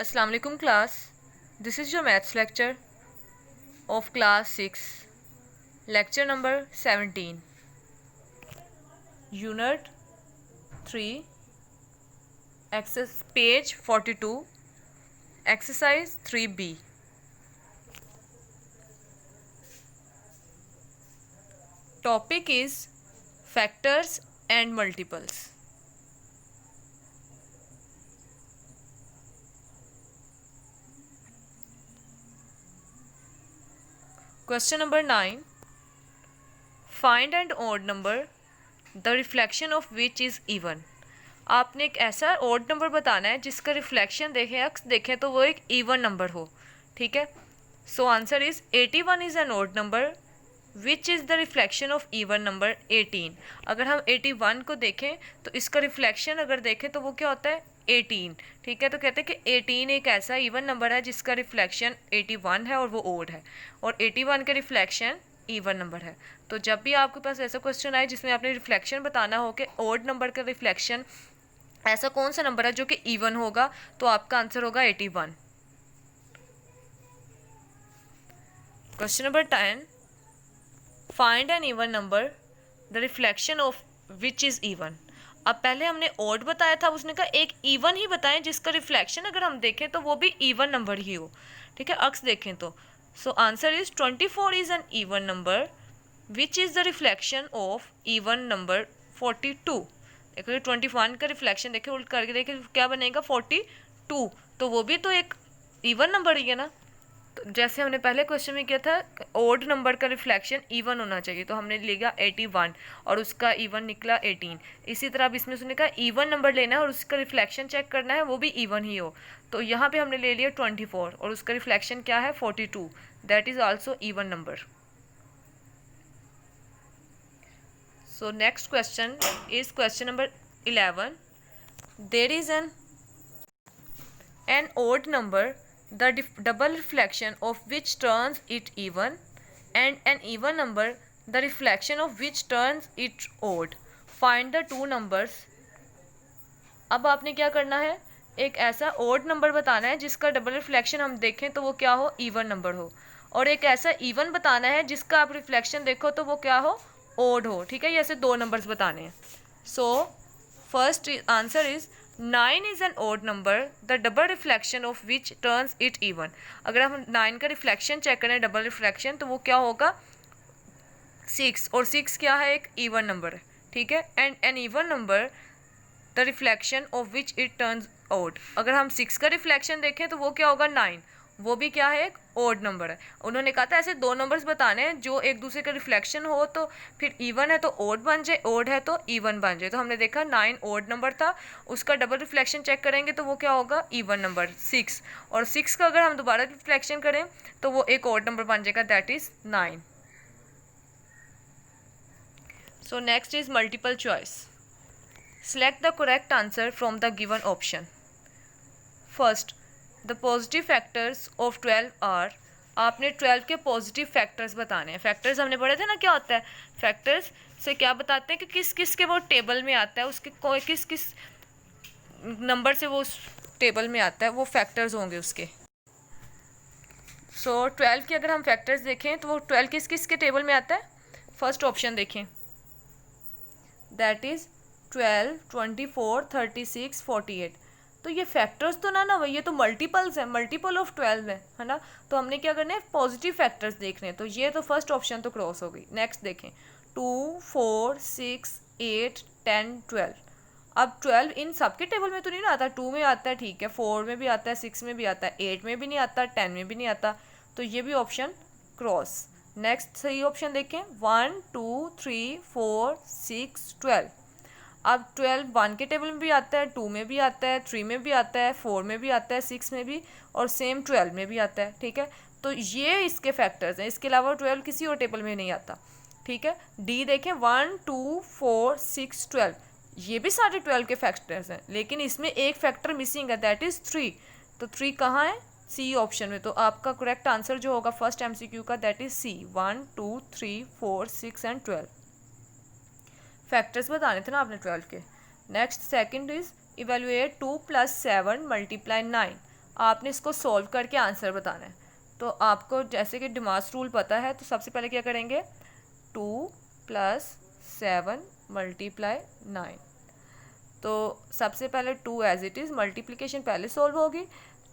Assalamu alaikum class. This is your maths lecture of class 6. Lecture number 17. Unit 3. Page 42. Exercise 3B. Topic is factors and multiples. Question number 9. Find an odd number, the reflection of which is even. आपने एक ऐसा odd number बताना है जिसका reflection देखें, अक्स देखें तो वो एक इवन नंबर हो. ठीक है. So answer is 81 is an odd number which is the reflection of even number 18. अगर हम 81 को देखें तो इसका रिफ्लेक्शन अगर देखें तो वो क्या होता है 18. ठीक है. तो कहते हैं कि 18 एक ऐसा इवन नंबर है जिसका रिफ्लेक्शन 81 है और वो ओड है, और 81 का रिफ्लेक्शन इवन नंबर है. तो जब भी आपके पास ऐसा क्वेश्चन आए जिसमें आपने रिफ्लेक्शन बताना हो कि ओड नंबर का रिफ्लेक्शन ऐसा कौन सा नंबर है जो कि इवन होगा, तो आपका आंसर होगा 81. Question number 10. Find an even number the reflection of which is even. अब पहले हमने ओड बताया था, उसने कहा एक इवन ही बताएं जिसका रिफ्लेक्शन अगर हम देखें तो वो भी इवन नंबर ही हो. ठीक है. अक्स देखें तो सो answer is 24 is an even number which is the reflection of even number 42. देखो 21 का रिफ्लेक्शन देखे उल्ट करके देखे क्या बनेगा 42. तो वो भी तो एक इवन नंबर ही है ना. तो जैसे हमने पहले क्वेश्चन में किया था ओड नंबर का रिफ्लेक्शन इवन होना चाहिए, तो हमने लिया 81 और उसका इवन निकला 18. इसी तरह अब इसमें उसने कहा इवन नंबर लेना है और उसका रिफ्लेक्शन चेक करना है वो भी इवन ही हो. तो यहाँ पे हमने ले लिया 24 और उसका रिफ्लेक्शन क्या है 42. That is also even number. So next question is question number 11. There is an odd number, the double reflection of which turns it even, and an even number, the reflection of which turns it odd. Find the two numbers. अब आपने क्या करना है, एक ऐसा odd number बताना है जिसका डबल रिफ्लेक्शन हम देखें तो वो क्या हो इवन नंबर हो, और एक ऐसा इवन बताना है जिसका आप रिफ्लेक्शन देखो तो वो क्या हो ओड हो. ठीक है. ये ऐसे दो नंबर्स बताने हैं. So first answer is 9 is an odd number the double reflection of which turns it even. अगर हम 9 का रिफ्लेक्शन चेक करें डबल रिफ्लेक्शन तो वो क्या होगा 6, और 6 क्या है एक इवन नंबर है. ठीक है. And an even number the reflection of which it turns odd. अगर हम 6 का रिफ्लेक्शन देखें तो वो क्या होगा 9, वो भी क्या है एक ओड नंबर है. उन्होंने कहा था ऐसे दो नंबर्स बताने हैं जो एक दूसरे का रिफ्लेक्शन हो तो फिर इवन है तो ओड बन जाए, ओड है तो इवन बन जाए. तो हमने देखा 9 ओड नंबर था, उसका डबल रिफ्लेक्शन चेक करेंगे तो वो क्या होगा इवन नंबर 6, और 6 का अगर हम दोबारा रिफ्लेक्शन करें तो वो एक ओड नंबर बन जाएगा that is 9. So next is multiple choice. Select the correct answer from the given option. First, the positive factors of 12 are. आपने 12 के पॉजिटिव फैक्टर्स बताने हैं. फैक्टर्स हमने पढ़े थे ना क्या होता है. फैक्टर्स से क्या बताते हैं कि किस किस के वो टेबल में आता है, उसके किस किस नंबर से वो उस टेबल में आता है, वो फैक्टर्स होंगे उसके. सो 12 के अगर हम फैक्टर्स देखें तो वो 12 किस किस के टेबल में आता है. फर्स्ट ऑप्शन देखें दैट इज़ 12, 24, 36, 48. तो ये फैक्टर्स तो ना भाई, ये तो मल्टीपल्स हैं, मल्टीपल ऑफ 12 है ना. तो हमने क्या करना है पॉजिटिव फैक्टर्स देखने हैं. तो ये तो फर्स्ट ऑप्शन तो क्रॉस हो गई. नेक्स्ट देखें 2, 4, 6, 8, 10, 12. अब 12 इन सब के टेबल में तो नहीं ना आता. 2 में आता है ठीक है, 4 में भी आता है, 6 में भी आता है, 8 में भी नहीं आता, 10 में भी नहीं आता. तो ये भी ऑप्शन क्रॉस. नेक्स्ट सही ऑप्शन देखें 1, 2, 3, 4, 6, 12. अब 12 1 के टेबल में भी आता है, 2 में भी आता है, 3 में भी आता है, 4 में भी आता है, 6 में भी, और सेम 12 में भी आता है. ठीक है. तो ये इसके फैक्टर्स हैं. इसके अलावा 12 किसी और टेबल में नहीं आता. ठीक है. डी देखें 1, 2, 4, 6, 12. ये भी सारे 12 के फैक्टर्स हैं, लेकिन इसमें एक फैक्टर मिसिंग है दैट इज़ 3. तो 3 कहाँ है सी ऑप्शन में. तो आपका करेक्ट आंसर जो होगा फर्स्ट MCQ का that is C. 1, 2, 3, 4, 6 and 12 factors बताने थे ना आपने 12 के. Next second is evaluate 2 + 7 × 9. आपने इसको सॉल्व करके आंसर बताना है। तो आपको जैसे कि डिमास रूल पता है, तो सबसे पहले क्या करेंगे, 2 + 7 × 9। तो सबसे पहले 2 एज इट इज़, मल्टीप्लिकेशन पहले सॉल्व होगी।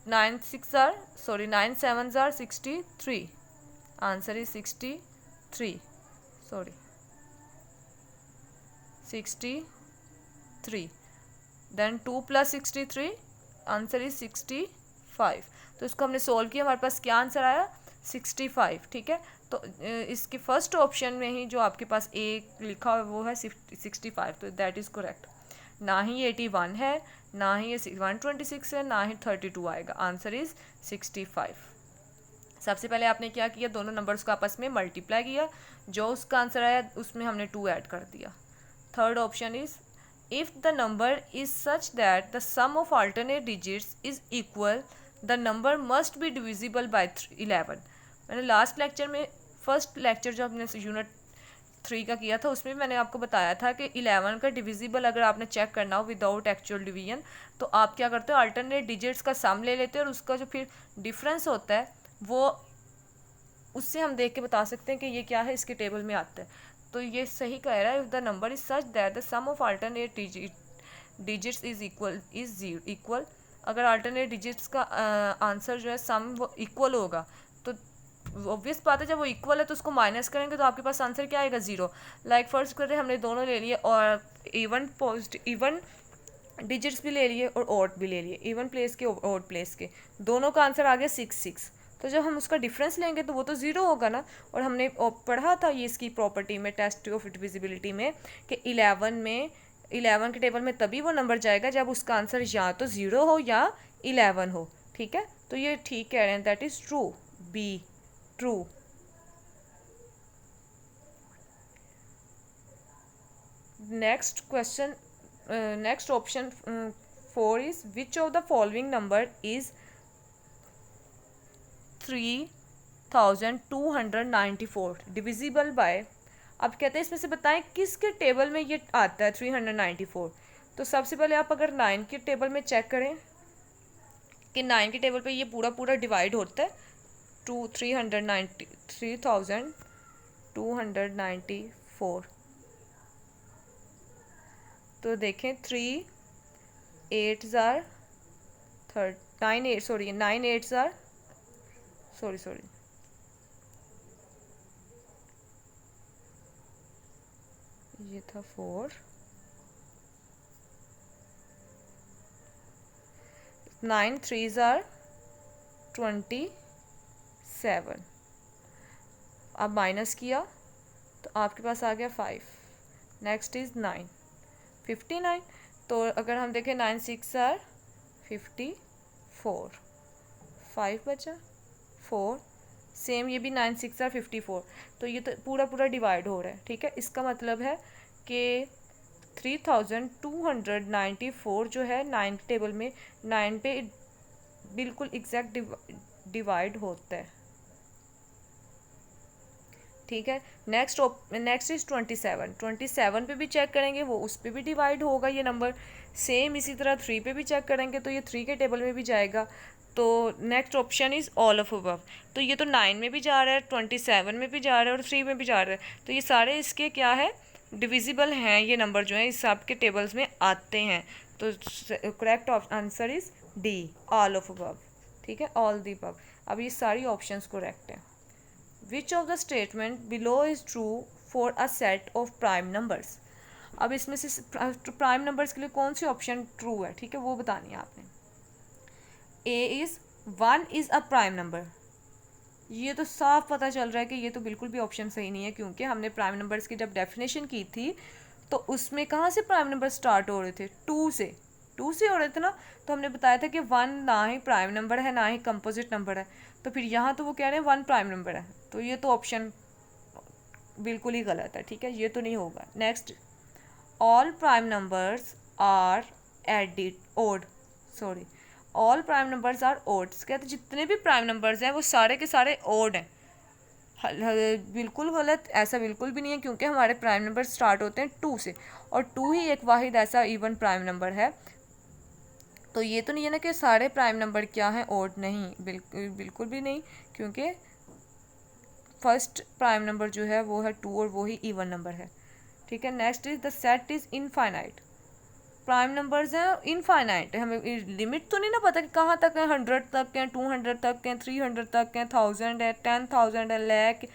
9 7 ज़ार 63, answer is 63, 63। Then 2 + 63, answer is 65। तो इसको हमने सॉल्व किया, हमारे पास क्या आंसर आया, 65। ठीक है, तो इसके फर्स्ट ऑप्शन में ही जो आपके पास ए लिखा हुआ है वो है 65, तो दैट इज़ करेक्ट। ना ही 81 है, ना ही ये 126 है, ना ही 32 आएगा, आंसर इज 65। सबसे पहले आपने क्या किया, दोनों नंबर्स को आपस में मल्टीप्लाई किया, जो उसका आंसर आया उसमें हमने 2 ऐड कर दिया। Third option is, if the number is such that the sum of alternate digits is equal, the number must be divisible by 11। मैंने लास्ट लेक्चर में, फर्स्ट लेक्चर जो हमने यूनिट 3 का किया था, उसमें मैंने आपको बताया था कि 11 का डिविजिबल अगर आपने चेक करना हो विदाउट एक्चुअल डिवीजन, तो आप क्या करते हो, अल्टरनेट डिजिट्स का सम ले लेते हो और उसका जो फिर डिफरेंस होता है वो उससे हम देख के बता सकते हैं कि ये क्या है, इसके टेबल में आता है। तो ये सही कह रहा है, if the number is such that the sum of alternate digits is equal. अगर अल्टरनेट डिजिट्स का आंसर जो है सम वो इक्वल होगा, तो ऑब्वियस बात है जब वो इक्वल है तो उसको माइनस करेंगे तो आपके पास आंसर क्या आएगा, 0। लाइक फर्स्ट करते हमने दोनों ले लिए और इवन डिजिट्स भी ले लिए और ऑड भी ले लिए, इवन प्लेस के ऑड प्लेस के, दोनों का आंसर आ गया 6। तो जब हम उसका डिफरेंस लेंगे तो वो तो 0 होगा ना। और हमने पढ़ा था ये इसकी प्रॉपर्टी में, टेस्ट ऑफ डिविजिबिलिटी में, कि 11 के टेबल में तभी वो नंबर जाएगा जब उसका आंसर या तो 0 हो या 11 हो। ठीक है, तो ये ठीक कह रहे हैं, that is true, be true. Next question, next option 4 is, which of the following number is 3294 divisible by. अब कहते हैं इसमें से बताएं किसके टेबल में ये आता है 394। तो सबसे पहले आप अगर 9 के टेबल में चेक करें कि 9 के टेबल पे ये पूरा पूरा डिवाइड होता है, 3294। तो देखें 3 8 ज़ार 9 8 ज़ार ये था 4, 9 3 ज़ार 27। अब माइनस किया तो आपके पास आ गया 5। Next is 9 59। तो अगर हम देखें 9 6 ज़ार 54, 5 बचा 4, सेम ये भी 9 6 ज़ार 54। तो ये तो पूरा पूरा डिवाइड हो रहा है। ठीक है, इसका मतलब है कि 3294 जो है 9 टेबल में 9 पे बिल्कुल एग्जैक्ट डिवाइड होता है। ठीक है, नेक्स्ट इज 27 पे भी चेक करेंगे, वो उस पर भी डिवाइड होगा ये नंबर। सेम इसी तरह 3 पे भी चेक करेंगे तो ये 3 के टेबल में भी जाएगा। तो next option is all of above. तो ये तो 9 में भी जा रहा है, 27 में भी जा रहा है और 3 में भी जा रहा है। तो ये सारे इसके क्या है, डिविजिबल हैं, ये नंबर जो है इस सबके टेबल्स में आते हैं। तो correct answer is D, all of above. ठीक है, ऑल दी अबव। अब ये सारी ऑप्शंस करेक्ट हैं। Which of the statement below is true for a set of prime numbers? अब इसमें से प्राइम नंबर्स के लिए कौन सी ऑप्शन ट्रू है, ठीक है, वो बतानी है आपने। A is 1 is a prime number. ये तो साफ पता चल रहा है कि ये तो बिल्कुल भी ऑप्शन सही नहीं है, क्योंकि हमने प्राइम नंबर्स की जब डेफिनेशन की थी तो उसमें कहाँ से प्राइम नंबर स्टार्ट हो रहे थे, 2 से हो रहे थे ना। तो हमने बताया था कि 1 ना ही प्राइम नंबर है ना ही कंपोजिट नंबर है। तो फिर यहाँ तो वो कह रहे हैं 1 प्राइम नंबर है, तो ये तो ऑप्शन बिल्कुल ही गलत है। ठीक है, ये तो नहीं होगा। Next, all prime numbers are all prime numbers are odds. कहते हैं जितने भी प्राइम नंबर्स हैं वो सारे के सारे ओड हैं। बिल्कुल गलत, ऐसा बिल्कुल भी नहीं है, क्योंकि हमारे प्राइम नंबर स्टार्ट होते हैं 2 से और 2 ही एक वाहिद ऐसा इवन प्राइम नंबर है। तो ये तो नहीं है ना कि सारे प्राइम नंबर क्या हैं ओड, नहीं, बिल्कुल भी नहीं, क्योंकि फर्स्ट प्राइम नंबर जो है वो है 2 और वो ही इवन नंबर है, ठीक है। Next is the set is infinite. Prime numbers हैं इनफाइनाइट, हमें लिमिट तो नहीं ना पता कि कहाँ तक है, 100 तक है, 200 तक है, 300 तक है, 1000 है, 10,000 है, लैख,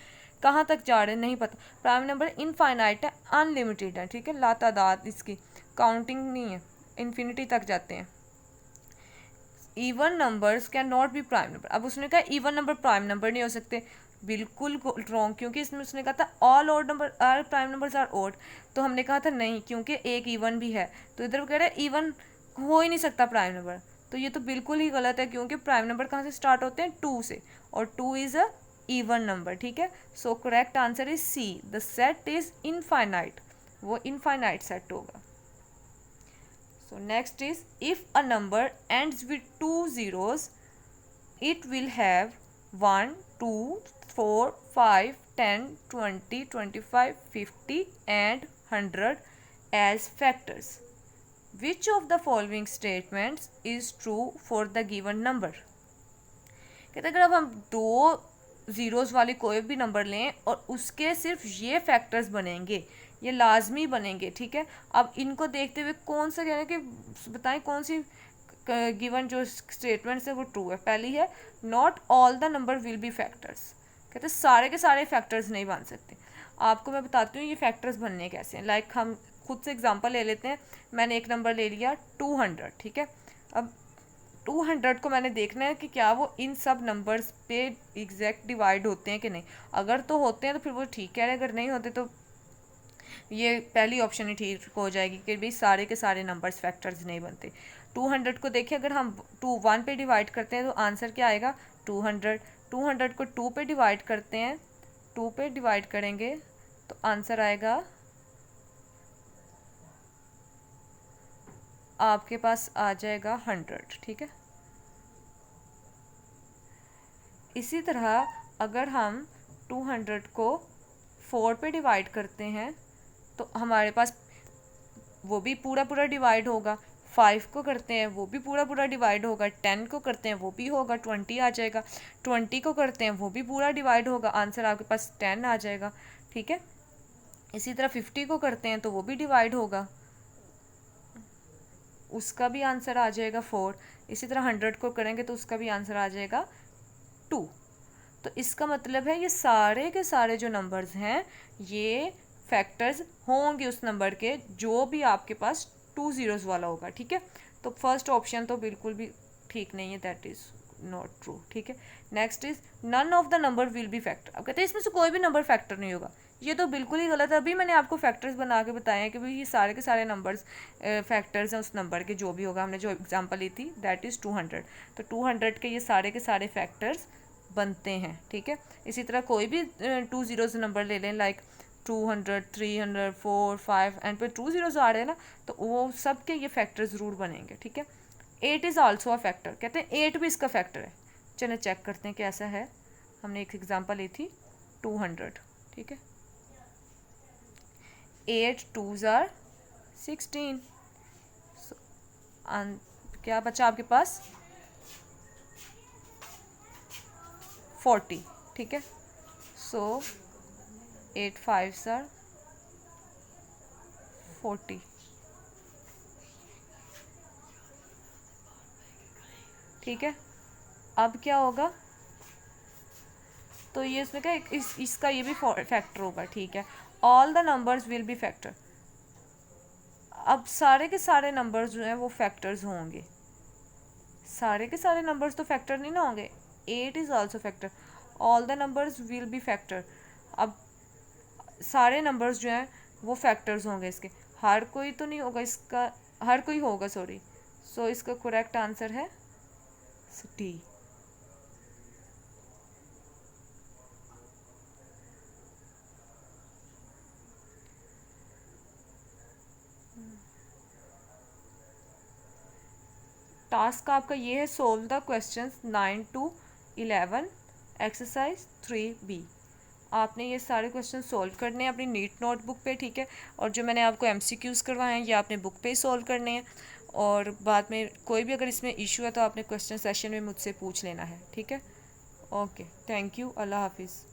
कहाँ तक जा रहे हैं नहीं पता। प्राइम नंबर इनफाइनाइट है, अनलिमिटेड है, ठीक है, लातादाद, इसकी काउंटिंग नहीं है, इन्फिनिटी तक जाते हैं। Even numbers can not be prime number. अब उसने कहा इवन नंबर प्राइम नंबर नहीं हो सकते, बिल्कुल रॉन्ग, क्योंकि इसमें उसने कहा था all odd number are prime numbers are odd, तो हमने कहा था नहीं, क्योंकि एक इवन भी है, तो इधर कह रहे हैं इवन हो ही नहीं सकता प्राइम नंबर, तो ये तो बिल्कुल ही गलत है, क्योंकि प्राइम नंबर कहाँ से स्टार्ट होते हैं, 2 से, और 2 इज़ अ इवन नंबर, ठीक है। So correct answer is C, the set is infinite, वो इनफाइनाइट सेट होगा। So next is, if a number ends with 2 zeros, it will have 1, 2, 4, 5, 10, 20, 25, 50 and 100 as factors. Which of the following statements is true for the given number? कहते अगर अब हम 2 zeros वाले कोई भी number लें और उसके सिर्फ ये फैक्टर्स बनेंगे, ये लाजमी बनेंगे, ठीक है। अब इनको देखते हुए कौन सा कहना है कि बताएं कौन सी गिवन जो स्टेटमेंट्स है वो ट्रू है। पहली है not all the number will B factors, कहते सारे के सारे फैक्टर्स नहीं बन सकते। आपको मैं बताती हूँ ये फैक्टर्स बनने कैसे हैं। लाइक हम खुद से एग्जांपल ले लेते हैं, मैंने एक नंबर ले लिया 200, ठीक है। अब 200 को मैंने देखना है कि क्या वो इन सब नंबर्स पे एग्जैक्ट डिवाइड होते हैं कि नहीं, अगर तो होते हैं तो फिर वो ठीक है, अगर नहीं होते तो ये पहली ऑप्शन ही ठीक हो जाएगी कि भाई सारे के सारे नंबर्स फैक्टर्स नहीं बनते। 200 को देखिए, अगर हम 1 पे डिवाइड करते हैं तो आंसर क्या आएगा 200। 200 को 2 पे डिवाइड करते हैं, 2 पे डिवाइड करेंगे तो आंसर आएगा आपके पास आ जाएगा 100, ठीक है। इसी तरह अगर हम 200 को 4 पे डिवाइड करते हैं तो हमारे पास वो भी पूरा पूरा डिवाइड होगा। 5 को करते हैं वो भी पूरा पूरा डिवाइड होगा। 10 को करते हैं वो भी होगा, 20 आ जाएगा। 20 को करते हैं वो भी पूरा डिवाइड होगा, आंसर आपके पास 10 आ जाएगा, ठीक है। इसी तरह 50 को करते हैं तो वो भी डिवाइड होगा, उसका भी आंसर आ जाएगा 4। इसी तरह 100 को करेंगे तो उसका भी आंसर आ जाएगा 2। तो इसका मतलब है ये सारे के सारे जो नंबर्स हैं ये फैक्टर्स होंगे उस नंबर के जो भी आपके पास 2 ज़ीरोज़ वाला होगा, ठीक है। तो फर्स्ट ऑप्शन तो बिल्कुल भी ठीक नहीं है, दैट इज़ नॉट ट्रू, ठीक है। Next is none of the number will be factor. अब कहते हैं इसमें से कोई भी नंबर फैक्टर नहीं होगा, ये तो बिल्कुल ही गलत है। अभी मैंने आपको फैक्टर्स बना के बताए हैं कि भाई ये सारे के सारे नंबर्स फैक्टर्स हैं उस नंबर के, जो भी होगा। हमने जो एग्जांपल ली थी दैट इज़ 200, तो 200 के ये सारे फैक्टर्स बनते हैं, ठीक है। इसी तरह कोई भी 2 ज़ीरोज़ नंबर ले लें, लाइक 200, 300, 4, 5 एंड पे 2 ज़ीरोज़ आ रहे हैं ना, तो वो सब के ये फैक्टर ज़रूर बनेंगे, ठीक है। 8 इज़ आल्सो अ फैक्टर, कहते हैं 8 भी इसका फैक्टर है। चलिए चेक करते हैं कैसा है। हमने एक एग्जांपल ली थी 200, ठीक है। 8 2s are 16, क्या बचा आपके पास 40, ठीक है। सो 8 5s are 40, ठीक है। अब क्या होगा, तो ये इसमें क्या इसका ये भी फैक्टर होगा, ठीक है। All the numbers will be factor. अब सारे के सारे नंबर्स जो हैं वो फैक्टर्स होंगे, सारे के सारे नंबर्स तो फैक्टर नहीं ना होंगे। 8 is also factor, all the numbers will be factor. अब सारे नंबर्स जो हैं वो फैक्टर्स होंगे इसके, हर कोई तो नहीं होगा इसका, हर कोई होगा सॉरी। सो इसका करेक्ट आंसर है डी। टास्क आपका ये है, solve the questions 9 to 11 exercise 3B। आपने ये सारे क्वेश्चन सोल्व करने हैं अपनी नीट नोटबुक पे, ठीक है। और जो मैंने आपको MCQs करवाए हैं ये आपने बुक पे ही सोल्व करने हैं। और बाद में कोई भी अगर इसमें इशू है तो आपने क्वेश्चन सेशन में मुझसे पूछ लेना है, ठीक है। ओके, थैंक यू, अल्लाह हाफिज़।